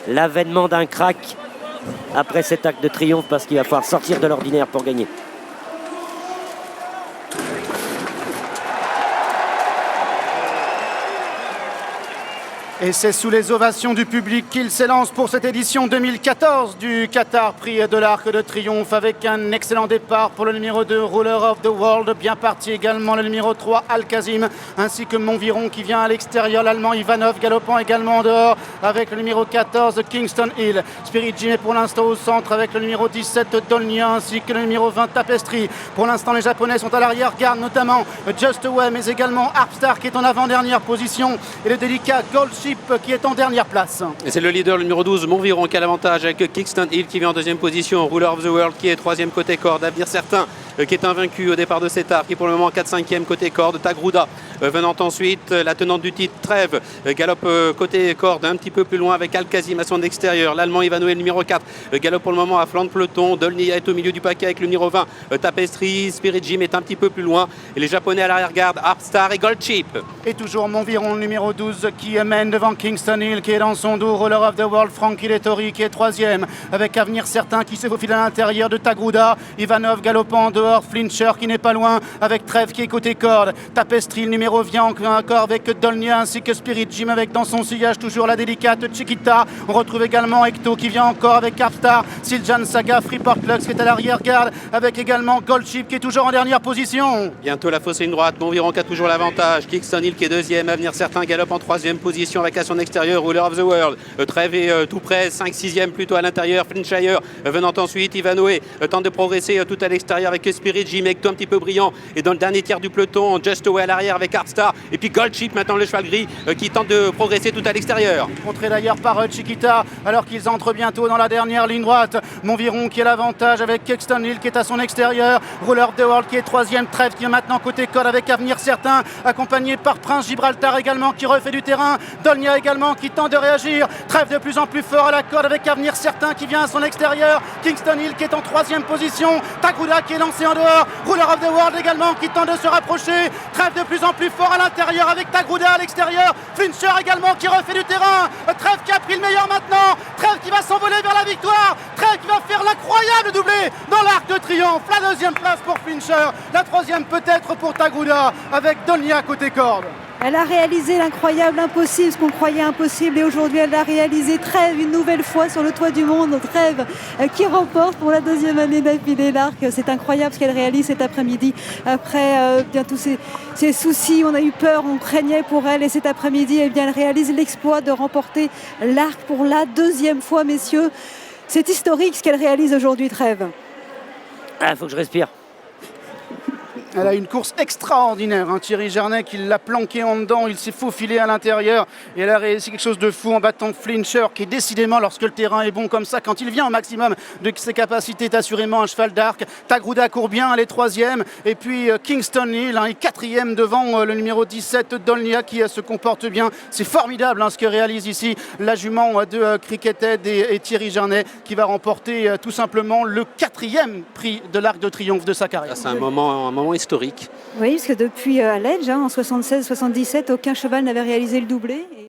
l'avènement d'un crack après cet acte de triomphe, parce qu'il va falloir sortir de l'ordinaire pour gagner. Et c'est sous les ovations du public qu'il s'élance pour cette édition 2014 du Qatar Prix de l'Arc de Triomphe, avec un excellent départ pour le numéro 2, Ruler of the World. Bien parti également le numéro 3, Al-Kazim, ainsi que Montviron qui vient à l'extérieur. L'Allemand Ivanov galopant également en dehors avec le numéro 14, Kingston Hill. Spirit Jim est pour l'instant au centre avec le numéro 17, Dolnia, ainsi que le numéro 20, Tapestry. Pour l'instant, les Japonais sont à l'arrière-garde, notamment Just Away, mais également Harpstar qui est en avant-dernière position, et le délicat Goldship qui est en dernière place. Et c'est le leader, le numéro 12, Montviron, qui a l'avantage, avec Kingston Hill qui vient en deuxième position, Ruler of the World qui est troisième côté corde, Avenir Certain qui est invaincu au départ de cet arc, qui est pour le moment 4-5e côté corde, Tagruda venant ensuite, la tenante du titre, Trèves, galope côté corde un petit peu plus loin avec Al-Kazim à son extérieur, l'Allemand Ivanoé, le numéro 4, galope pour le moment à flanc de peloton, Dolnia est au milieu du paquet avec le numéro 20, Tapestry, Spirit Jim est un petit peu plus loin, et les Japonais à l'arrière-garde, Harpstar et Goldship. Et toujours Montviron, le numéro 12, qui mène devant Kingston Hill, qui est dans son dos, Roller of the World, Frankie Lettori qui est troisième, avec Avenir Certain qui se faufile à l'intérieur de Tagruda, Ivanov galopant en dehors, Flincher qui n'est pas loin, avec Trèves qui est côté corde, Tapestry, le numéro vient encore avec Dolnia, ainsi que Spirit Jim avec dans son sillage toujours la délicate Chiquita. On retrouve également Ecto qui vient encore avec Harpstar, Siljan Saga, Freeport Lux qui est à l'arrière-garde, avec également Goldship qui est toujours en dernière position. Bientôt la fausse ligne droite, Montviron qui a toujours l'avantage, Kingston Hill qui est deuxième, Avenir Certain galope en troisième position avec à son extérieur Ruler of the World, Trèves est tout près, 5-6e plutôt à l'intérieur, Flinshire venant ensuite, Ivanoé tente de progresser tout à l'extérieur avec Spirit Jim, Ecto un petit peu brillant, et dans le dernier tiers du peloton, Just Away à l'arrière avec Harpstar, et puis Goldship maintenant le cheval gris qui tente de progresser tout à l'extérieur. Contré d'ailleurs par Chiquita, alors qu'ils entrent bientôt dans la dernière ligne droite. Montviron qui a l'avantage avec Kingston Hill qui est à son extérieur, Ruler of the World qui est troisième, Trèves qui est maintenant côté corde avec Avenir Certain, accompagné par Prince Gibraltar également qui refait du terrain, Dolnia également qui tente de réagir, Trèves de plus en plus fort à la corde avec Avenir Certain qui vient à son extérieur, Kingston Hill qui est en troisième position, Tagruda qui est lancé en dehors, Ruler of the World également qui tente de se rapprocher, Trèves de plus en plus fort à l'intérieur avec Tagruda à l'extérieur, Flincher également qui refait du terrain, Trèves qui a pris le meilleur maintenant, Trèves qui va s'envoler vers la victoire, Trèves qui va faire l'incroyable doublé dans l'Arc de Triomphe, la deuxième place pour Flincher, la troisième peut-être pour Tagruda avec Dolnia côté corde. Elle a réalisé l'incroyable, impossible, ce qu'on croyait impossible, et aujourd'hui elle a réalisé. Trèves une nouvelle fois sur le toit du monde, Trèves qui remporte pour la deuxième année d'affilée l'Arc. C'est incroyable ce qu'elle réalise cet après-midi. Après bien tous ces soucis, on a eu peur, on craignait pour elle, et cet après-midi eh bien, elle réalise l'exploit de remporter l'Arc pour la deuxième fois, messieurs. C'est historique ce qu'elle réalise aujourd'hui, Trèves. Ah, faut que je respire. Elle a une course extraordinaire, hein. Thierry Jarnet qui l'a planqué en dedans, il s'est faufilé à l'intérieur et elle a réussi quelque chose de fou en battant Flincher qui décidément, lorsque le terrain est bon comme ça, quand il vient au maximum de ses capacités, est assurément un cheval d'arc. Tagruda court bien, elle est troisième, et puis Kingston Hill est quatrième devant le numéro 17 Dolnia qui se comporte bien. C'est formidable ce que réalise ici la jument de Crickethead et Thierry Jarnet qui va remporter tout simplement le 4e prix de l'Arc de Triomphe de sa carrière. C'est un moment historique. Oui, parce que depuis Ledge, en 76-77, aucun cheval n'avait réalisé le doublé.